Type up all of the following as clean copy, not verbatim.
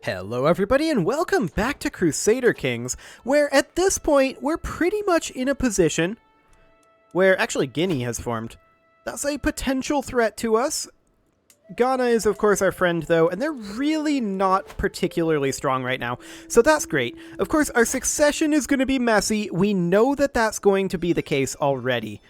Hello everybody and welcome back to Crusader Kings, where at this point we're pretty much in a position where actually Guinea has formed. That's a potential threat to us. Ghana is of course our friend though, and they're really not particularly strong right now, so that's great. Of course our succession is going to be messy. We know that that's going to be the case already,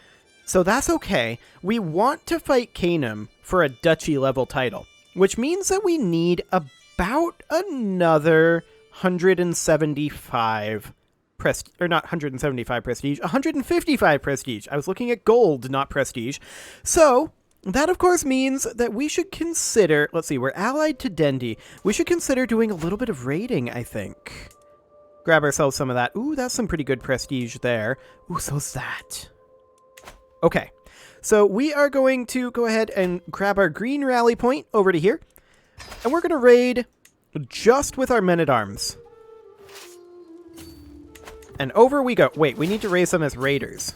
so that's okay. We want to fight Kanem for a duchy level title, which means that we need about another 175 prestige, or not 175 prestige, 155 prestige. I was looking at gold, not prestige. So that of course means that we should consider, let's see, we're allied to Dendi. We should consider doing a little bit of raiding, I think. Grab ourselves some of that. Ooh, that's some pretty good prestige there. Ooh, so's that. Okay, so we are going to go ahead and grab our green rally point over to here. And we're going to raid just with our men-at-arms. And over we go. Wait, we need to raise them as raiders.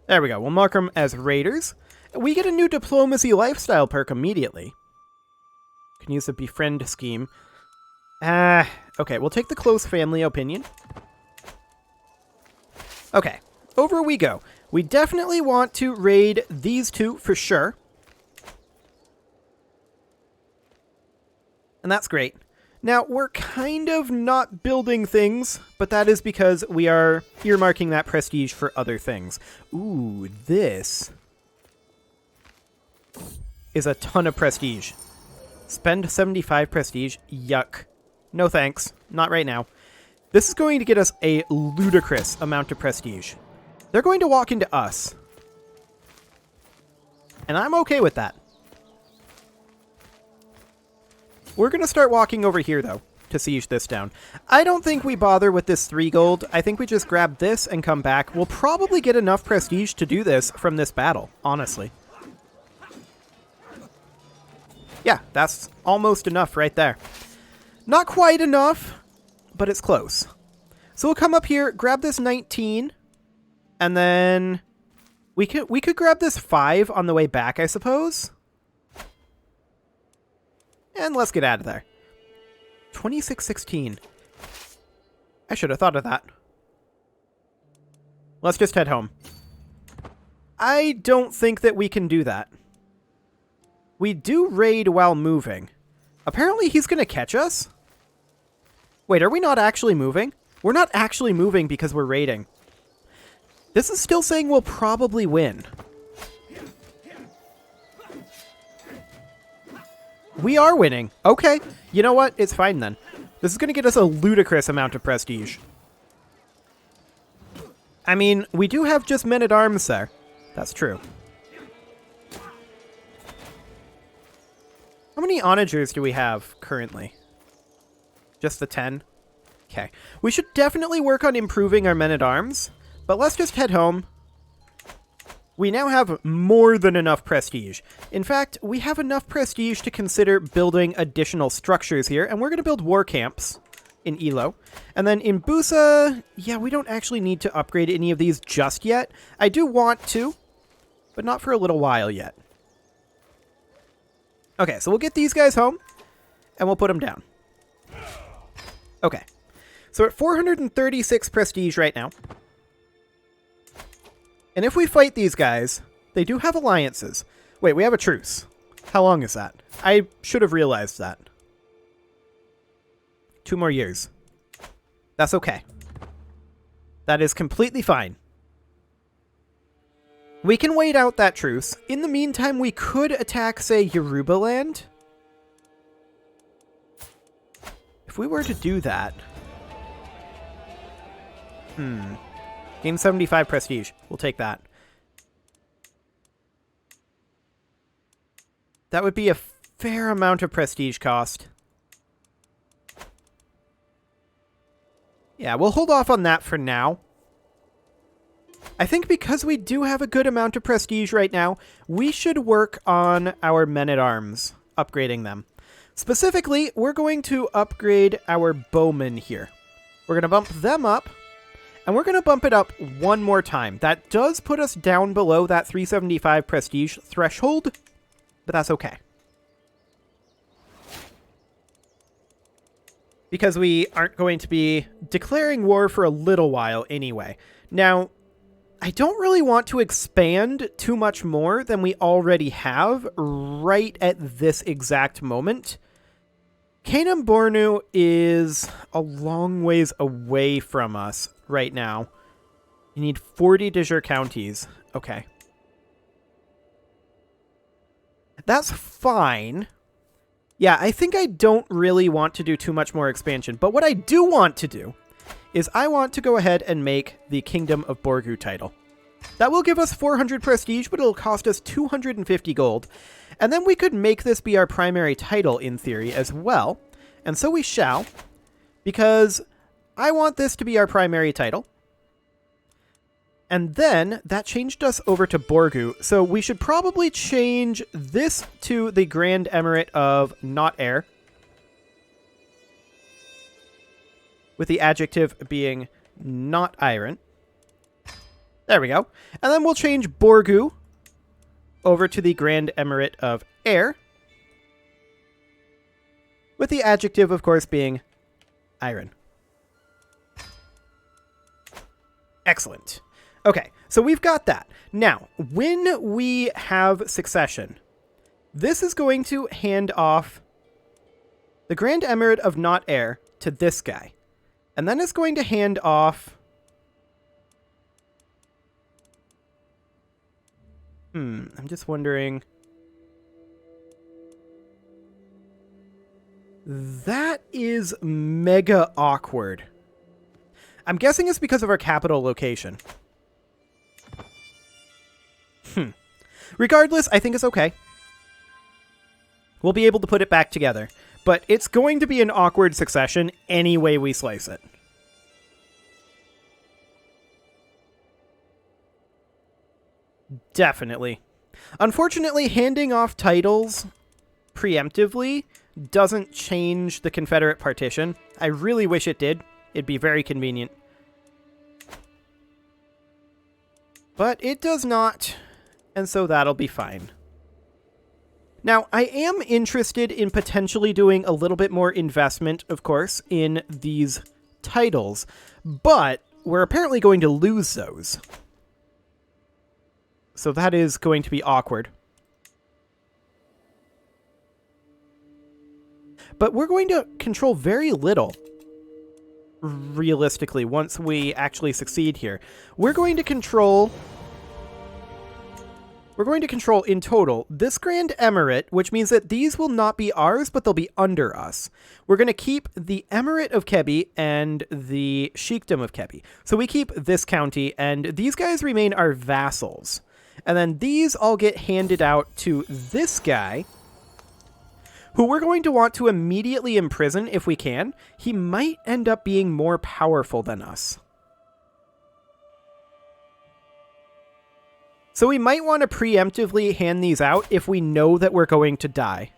There we go. We'll mark them as raiders. We get a new diplomacy lifestyle perk immediately. Can use the befriend scheme. Okay, we'll take the close family opinion. Okay, over we go. We definitely want to raid these two for sure. And that's great. Now, we're kind of not building things, but that is because we are earmarking that prestige for other things. Ooh, this is a ton of prestige. Spend 75 prestige. Yuck. No thanks. Not right now. This is going to get us a ludicrous amount of prestige. They're going to walk into us. And I'm okay with that. We're going to start walking over here, though, to siege this down. I don't think we bother with this 3 gold. I think we just grab this and come back. We'll probably get enough prestige to do this from this battle, honestly. Yeah, that's almost enough right there. Not quite enough, but it's close. So we'll come up here, grab this 19, and then we could grab this 5 on the way back, I suppose. And let's get out of there. 2616. I should have thought of that. Let's just head home. I don't think that we can do that. We do raid while moving. Apparently he's going to catch us? Wait, are we not actually moving? We're not actually moving because we're raiding. This is still saying we'll probably win. We are winning. Okay. You know what? It's fine then. This is going to get us a ludicrous amount of prestige. I mean, we do have just men-at-arms there. That's true. How many onagers do we have currently? Just the 10? Okay. We should definitely work on improving our men-at-arms, but let's just head home. We now have more than enough prestige. In fact, we have enough prestige to consider building additional structures here, and we're going to build war camps in Elo. And then in Busa, yeah, we don't actually need to upgrade any of these just yet. I do want to, but not for a little while yet. Okay, so we'll get these guys home, and we'll put them down. Okay, so we're at 436 prestige right now. And if we fight these guys, they do have alliances. Wait, we have a truce. How long is that? I should have realized that. 2 more years. That's okay. That is completely fine. We can wait out that truce. In the meantime, we could attack, say, Yoruba land. If we were to do that... Gain 75 prestige. We'll take that. That would be a fair amount of prestige cost. Yeah, we'll hold off on that for now. I think because we do have a good amount of prestige right now, we should work on our men-at-arms, upgrading them. Specifically, we're going to upgrade our bowmen here. We're going to bump them up. And we're going to bump it up one more time. That does put us down below that 375 prestige threshold, but that's okay. because we aren't going to be declaring war for a little while anyway. Now, I don't really want to expand too much more than we already have right at this exact moment. Kanem Bornu is a long ways away from us right now. You need 40 de jure counties. Okay. That's fine. Yeah, I think I don't really want to do too much more expansion. But what I do want to do is I want to go ahead and make the Kingdom of Borgu title. That will give us 400 prestige, but it'll cost us 250 gold. And then we could make this be our primary title in theory as well. And so we shall, because I want this to be our primary title. And then that changed us over to Borgu. So we should probably change this to the Grand Emirate of Not Air, with the adjective being not iron. There we go. And then we'll change Borgu over to the Grand Emirate of Air, with the adjective, of course, being iron. Excellent. Okay, so we've got that. Now, when we have succession, this is going to hand off the Grand Emirate of Not Air to this guy. And then it's going to hand off... I'm just wondering... That is mega awkward. I'm guessing it's because of our capital location. Regardless, I think it's okay. We'll be able to put it back together. But it's going to be an awkward succession any way we slice it. Definitely. Unfortunately, handing off titles preemptively doesn't change the Confederate partition. I really wish it did. It'd be very convenient. But it does not, and so that'll be fine. Now, I am interested in potentially doing a little bit more investment, of course, in these titles, but we're apparently going to lose those. So that is going to be awkward. But we're going to control very little, realistically, once we actually succeed here. We're going to control in total this Grand Emirate, which means that these will not be ours, but they'll be under us. We're going to keep the Emirate of Kebi and the Sheikdom of Kebi. So we keep this county, and these guys remain our vassals. And then these all get handed out to this guy, who we're going to want to immediately imprison if we can. He might end up being more powerful than us. So we might want to preemptively hand these out if we know that we're going to die.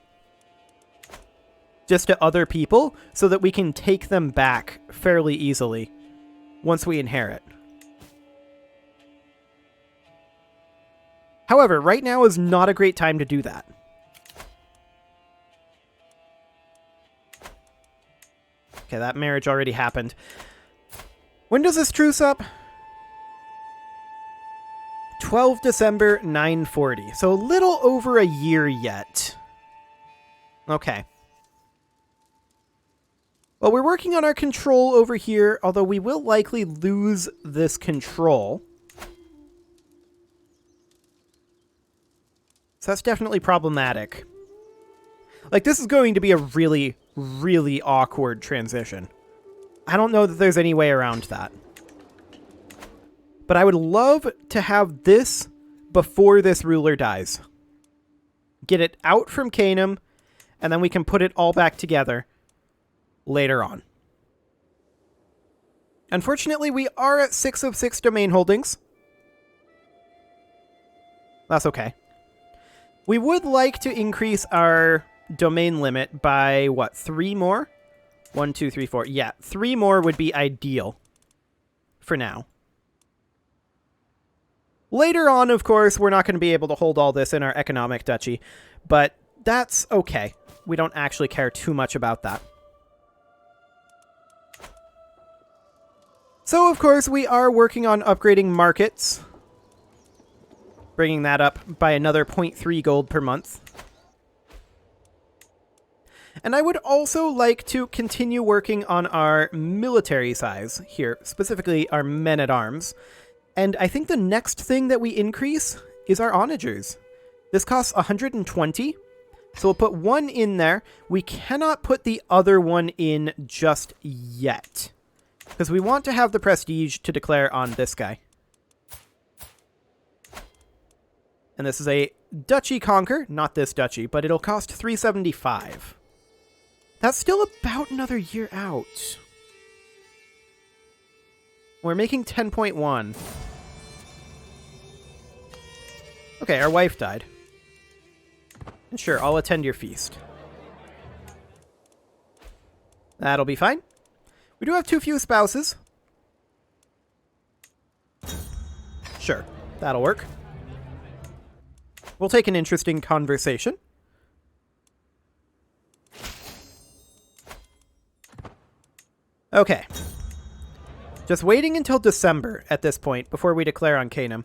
Just to other people, so that we can take them back fairly easily once we inherit. However, right now is not a great time to do that. Okay, that marriage already happened. When does this truce up? 12 December 940. So a little over a year yet. Okay. Well, we're working on our control over here, although we will likely lose this control. So that's definitely problematic. Like, this is going to be a really, really awkward transition. I don't know that there's any way around that. But I would love to have this before this ruler dies. Get it out from Kanem, and then we can put it all back together later on. Unfortunately, we are at 6 of 6 domain holdings. That's okay. We would like to increase our domain limit by, what, 3 more? 1, 2, 3, 4. Yeah, 3 more would be ideal for now. Later on, of course, we're not going to be able to hold all this in our economic duchy, but that's okay. We don't actually care too much about that. So, of course, we are working on upgrading markets. Bringing that up by another 0.3 gold per month. And I would also like to continue working on our military size here, specifically our men-at-arms. And I think the next thing that we increase is our onagers. This costs 120, so we'll put one in there. We cannot put the other one in just yet, because we want to have the prestige to declare on this guy. And this is a duchy conquer, not this duchy, but it'll cost 375. That's still about another year out. We're making 10.1. Okay, our wife died. And sure, I'll attend your feast. That'll be fine. We do have too few spouses. Sure, that'll work. We'll take an interesting conversation. Okay. Just waiting until December at this point before we declare on Kanem.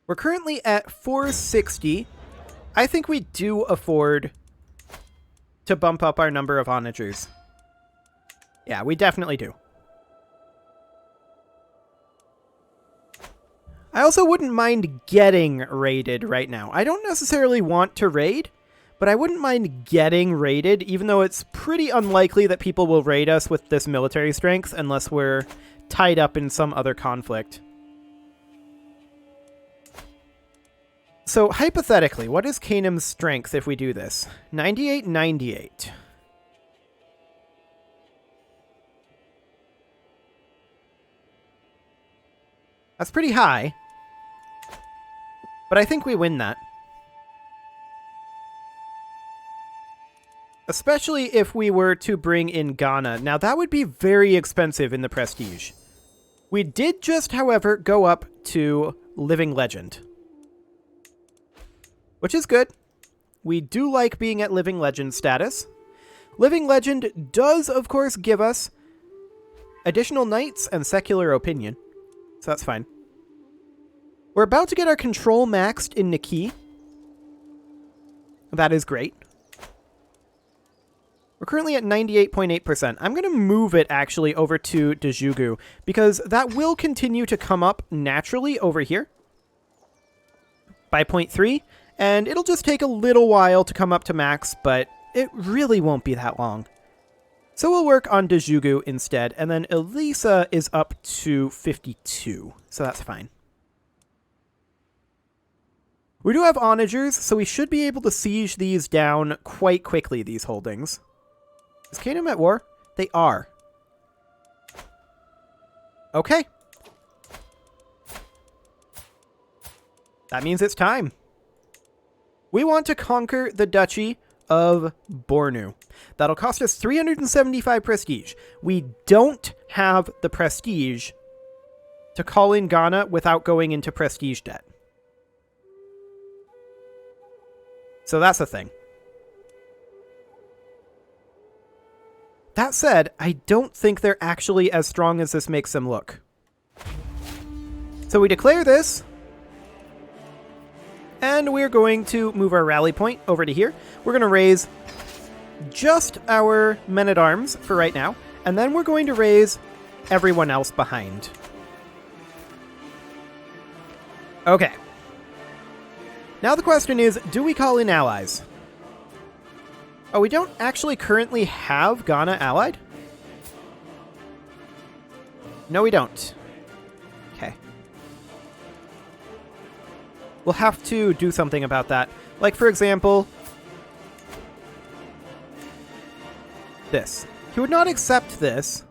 We're currently at 460. I think we do afford to bump up our number of onagers. Yeah, we definitely do. I also wouldn't mind getting raided right now. I don't necessarily want to raid, but I wouldn't mind getting raided, even though it's pretty unlikely that people will raid us with this military strength unless we're tied up in some other conflict. So, hypothetically, what is Kanem's strength if we do this? 98, 98. That's pretty high. But I think we win that. Especially if we were to bring in Ghana. Now, that would be very expensive in the prestige. We did just, however, go up to Living Legend. Which is good. We do like being at Living Legend status. Living Legend does, of course, give us additional knights and secular opinion. So that's fine. We're about to get our control maxed in Niki. That is great. We're currently at 98.8%. I'm going to move it, actually, over to Dejugu, because that will continue to come up naturally over here by 0.3, and it'll just take a little while to come up to max, but it really won't be that long. So we'll work on Dejugu instead, and then Elisa is up to 52, so that's fine. We do have onagers, so we should be able to siege these down quite quickly, these holdings. Is Kanem at war? They are. Okay. That means it's time. We want to conquer the Duchy of Bornu. That'll cost us 375 prestige. We don't have the prestige to call in Ghana without going into prestige debt. So that's the thing. That said, I don't think they're actually as strong as this makes them look. So we declare this. And we're going to move our rally point over to here. We're going to raise just our men-at-arms for right now. And then we're going to raise everyone else behind. Okay. Now the question is, do we call in allies? Oh, we don't actually currently have Ghana allied? No, we don't. Okay. We'll have to do something about that. Like, for example, this. He would not accept this,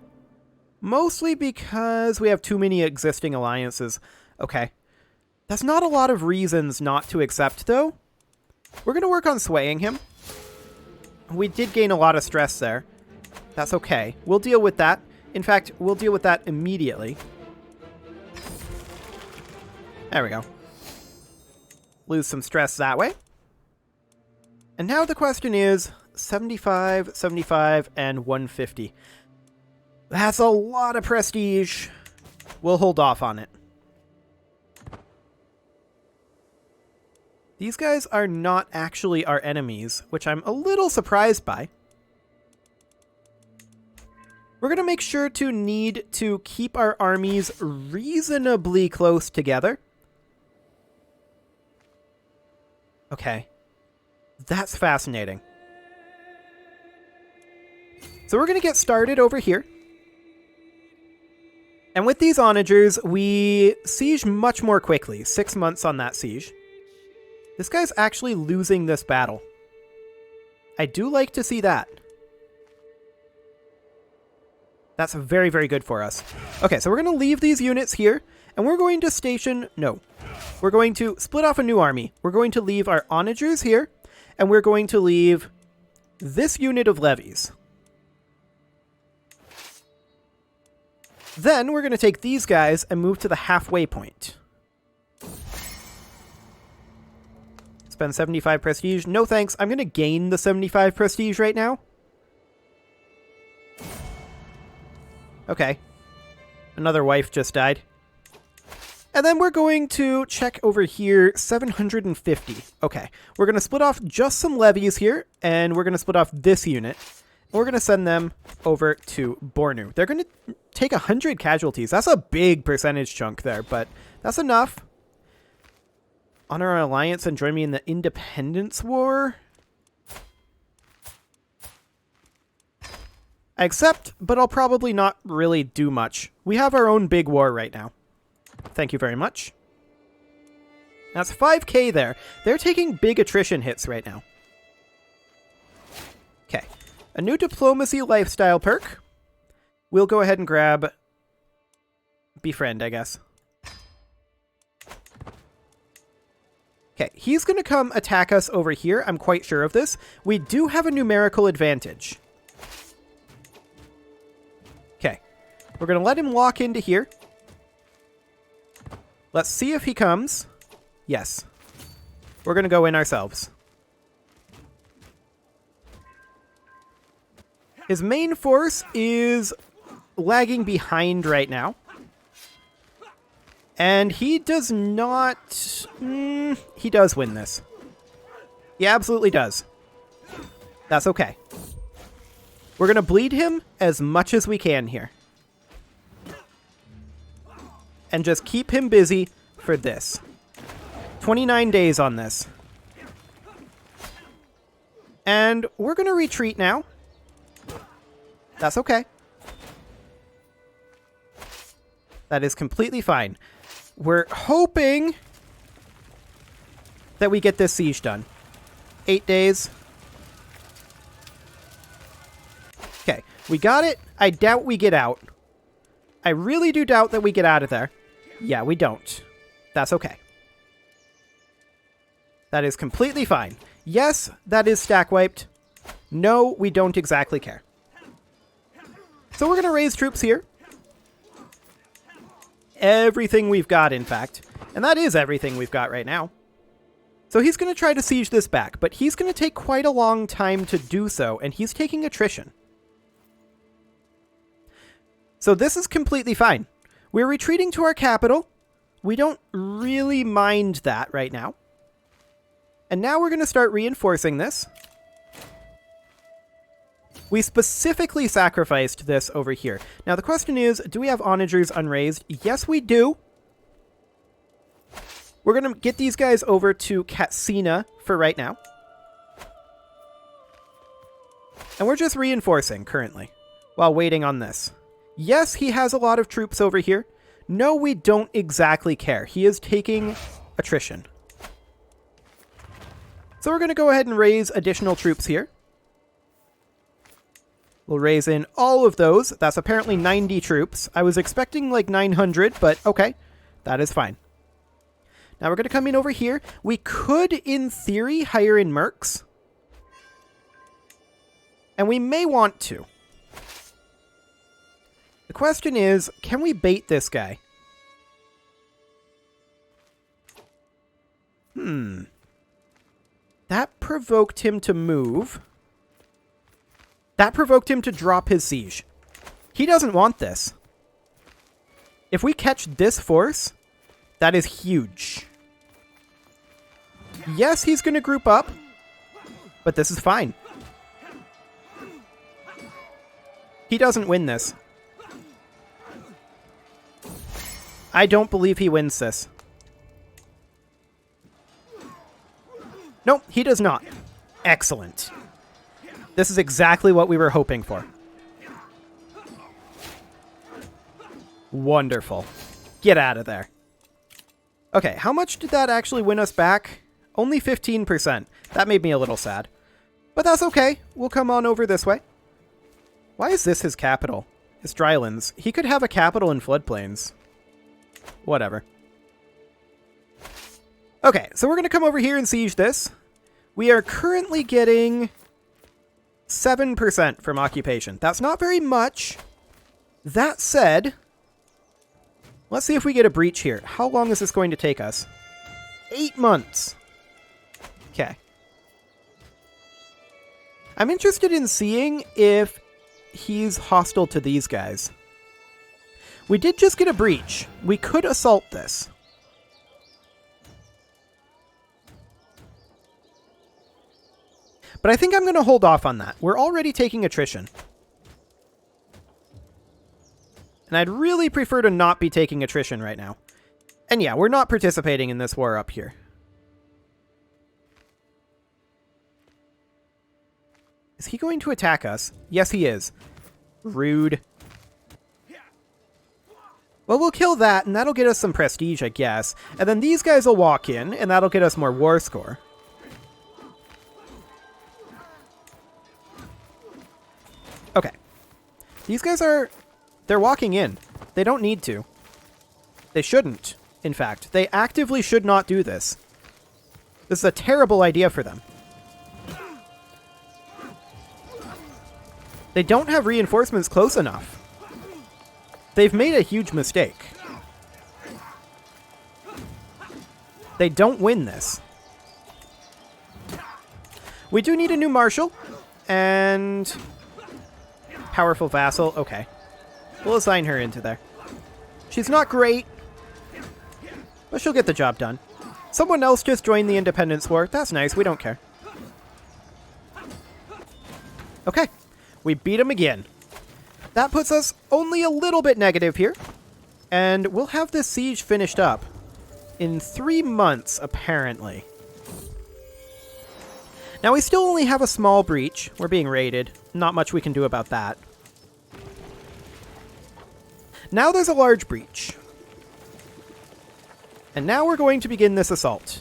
mostly because we have too many existing alliances. Okay. That's not a lot of reasons not to accept, though. We're going to work on swaying him. We did gain a lot of stress there. That's okay. We'll deal with that. In fact, we'll deal with that immediately. There we go. Lose some stress that way. And now the question is, 75, 75, and 150. That's a lot of prestige. We'll hold off on it. These guys are not actually our enemies, which I'm a little surprised by. We're going to make sure to need to keep our armies reasonably close together. Okay. That's fascinating. So we're going to get started over here. And with these onagers, we siege much more quickly. 6 months on that siege. This guy's actually losing this battle. I do like to see that. That's very, very good for us. Okay, so we're going to leave these units here, and we're going to station... No. We're going to split off a new army. We're going to leave our onagers here, and we're going to leave this unit of levies. Then we're going to take these guys and move to the halfway point. Spend 75 prestige. No thanks. I'm going to gain the 75 prestige right now. Okay. Another wife just died. And then we're going to check over here, 750. Okay. We're going to split off just some levies here, and we're going to split off this unit. We're going to send them over to Bornu. They're going to take 100 casualties. That's a big percentage chunk there, but that's enough. Honor our alliance and join me in the Independence War. I accept, but I'll probably not really do much. We have our own big war right now. Thank you very much. That's 5k there. They're taking big attrition hits right now. Okay. A new diplomacy lifestyle perk. We'll go ahead and grab Befriend, I guess. Okay, he's going to come attack us over here. I'm quite sure of this. We do have a numerical advantage. Okay, we're going to let him walk into here. Let's see if he comes. Yes. We're going to go in ourselves. His main force is lagging behind right now. And he does not... he does win this. He absolutely does. That's okay. We're going to bleed him as much as we can here. And just keep him busy for this. 29 days on this. And we're going to retreat now. That's okay. That is completely fine. We're hoping that we get this siege done. 8 days. Okay, we got it. I doubt we get out. I really do doubt that we get out of there. Yeah, we don't. That's okay. That is completely fine. Yes, that is stack wiped. No, we don't exactly care. So we're going to raise troops here. Everything we've got, in fact. And that is everything we've got right now. So he's going to try to siege this back, but he's going to take quite a long time to do so, and he's taking attrition. So this is completely fine. We're retreating to our capital. We don't really mind that right now. And now we're going to start reinforcing this. We specifically sacrificed this over here. Now the question is, do we have onagers unraised? Yes, we do. We're going to get these guys over to Katsina for right now. And we're just reinforcing currently while waiting on this. Yes, he has a lot of troops over here. No, we don't exactly care. He is taking attrition. So we're going to go ahead and raise additional troops here. We'll raise in all of those. That's apparently 90 troops. I was expecting like 900, but okay. That is fine. Now we're going to come in over here. We could, in theory, hire in mercs. And we may want to. The question is, can we bait this guy? That provoked him to move. That provoked him to drop his siege. He doesn't want this. If we catch this force, that is huge. Yes, he's going to group up, but this is fine. He doesn't win this. I don't believe he wins this. Nope, he does not. Excellent. This is exactly what we were hoping for. Wonderful. Get out of there. Okay, how much did that actually win us back? Only 15%. That made me a little sad. But that's okay. We'll come on over this way. Why is this his capital? It's Drylands. He could have a capital in floodplains. Whatever. Okay, so we're going to come over here and siege this. We are currently getting 7% from occupation. That's not very much. That said, let's see if we get a breach here. How long is this going to take us? 8 months. Okay. I'm interested in seeing if he's hostile to these guys. We did just get a breach. We could assault this. But I think I'm going to hold off on that. We're already taking attrition. And I'd really prefer to not be taking attrition right now. And yeah, we're not participating in this war up here. Is he going to attack us? Yes, he is. Rude. Well, we'll kill that, and that'll get us some prestige, I guess. And then these guys will walk in, and that'll get us more war score. Okay. These guys are... They're walking in. They don't need to. They shouldn't, in fact. They actively should not do this. This is a terrible idea for them. They don't have reinforcements close enough. They've made a huge mistake. They don't win this. We do need a new marshal. And... powerful vassal. Okay. We'll assign her into there. She's not great, but she'll get the job done. Someone else just joined the Independence War. That's nice. We don't care. Okay. We beat him again. That puts us only a little bit negative here. And we'll have this siege finished up in 3 months, apparently. Now, we still only have a small breach. We're being raided. Not much we can do about that. Now there's a large breach. And now we're going to begin this assault.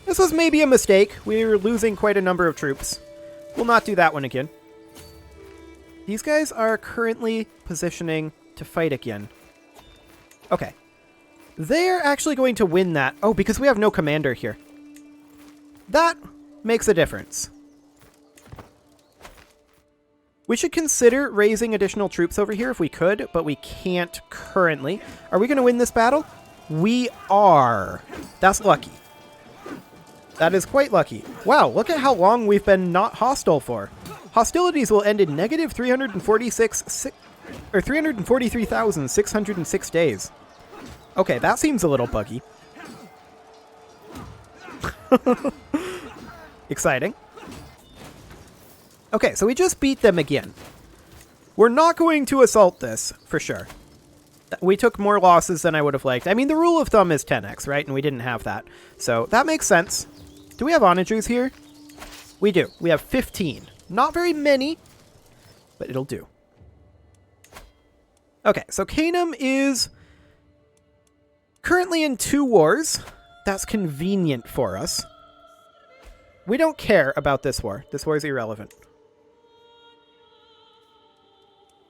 This was maybe a mistake. We were losing quite a number of troops. We'll not do that one again. These guys are currently positioning to fight again. Okay. They're actually going to win that. Oh, because we have no commander here. That makes a difference. We should consider raising additional troops over here if we could, but we can't currently. Are we going to win this battle? We are. That's lucky. That is quite lucky. Wow, look at how long we've been not hostile for. Hostilities will end in negative 343,606 days. Okay, that seems a little buggy. Exciting. Okay, so we just beat them again. We're not going to assault this, for sure. We took more losses than I would have liked. I mean, the rule of thumb is 10x, right? And we didn't have that. So that makes sense. Do we have onagers here? We do. We have 15. Not very many, but it'll do. Okay, so Kanem is currently in 2 wars. That's convenient for us. We don't care about this war. This war is irrelevant.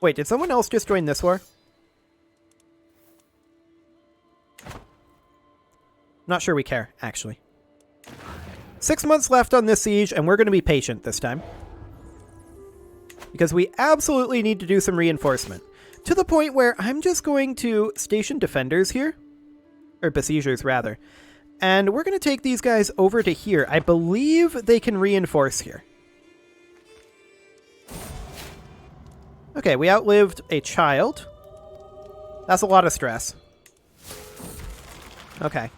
Wait, did someone else just join this war? Not sure we care, actually. 6 months left on this siege, and we're going to be patient this time. Because we absolutely need to do some reinforcement. To the point where I'm just going to station defenders here. Or besiegers, rather. And we're going to take these guys over to here. I believe they can reinforce here. Okay, we outlived a child. That's a lot of stress. Okay.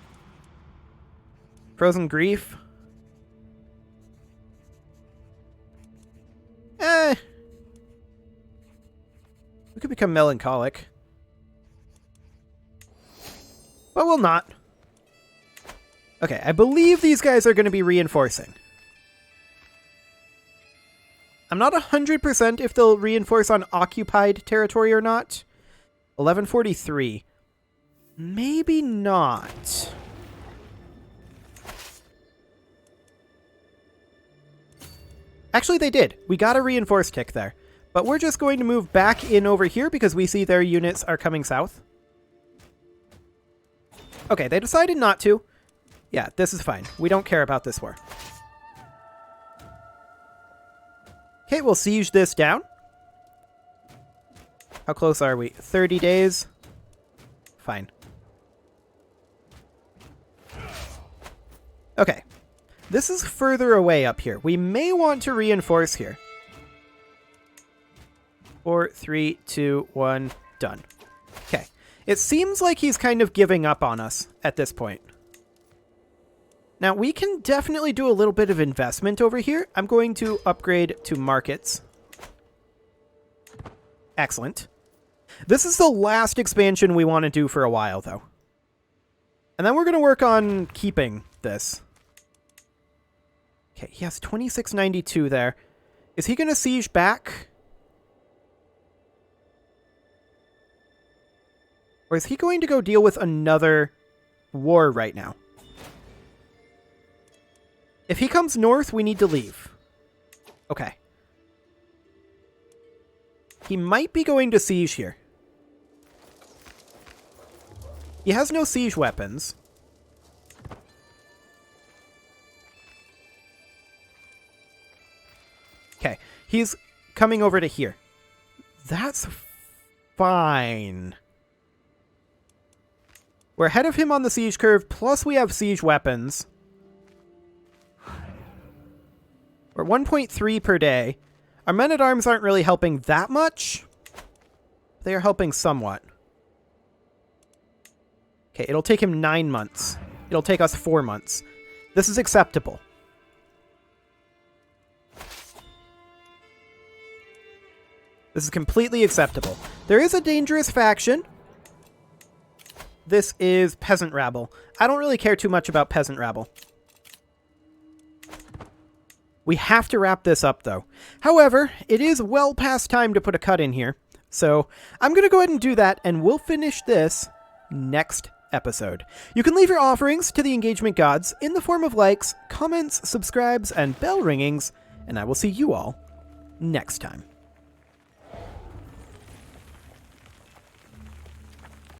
Frozen grief. We could become melancholic. But we'll not. Okay, I believe these guys are going to be reinforcing. I'm not 100% if they'll reinforce on occupied territory or not. 1143. Maybe not. Actually, they did. We got a reinforce tick there. But we're just going to move back in over here because we see their units are coming south. Okay, they decided not to. Yeah, this is fine. We don't care about this war. Okay, we'll siege this down. How close are we? 30 days? Fine. Okay. This is further away up here. We may want to reinforce here. 4, 3, 2, 1, done. Okay. It seems like he's kind of giving up on us at this point. Now, we can definitely do a little bit of investment over here. I'm going to upgrade to markets. Excellent. This is the last expansion we want to do for a while, though. And then we're going to work on keeping this. Okay, he has 2692 there. Is he going to siege back? Or is he going to go deal with another war right now? If he comes north, we need to leave. Okay. He might be going to siege here. He has no siege weapons. Okay, he's coming over to here. That's fine. We're ahead of him on the siege curve, plus we have siege weapons. We're 1.3 per day. Our men-at-arms aren't really helping that much. They are helping somewhat. Okay, it'll take him 9 months. It'll take us 4 months. This is acceptable. This is completely acceptable. There is a dangerous faction. This is peasant rabble. I don't really care too much about peasant rabble. We have to wrap this up, though. However, it is well past time to put a cut in here. So I'm going to go ahead and do that, and we'll finish this next episode. You can leave your offerings to the engagement gods in the form of likes, comments, subscribes, and bell ringings, and I will see you all next time.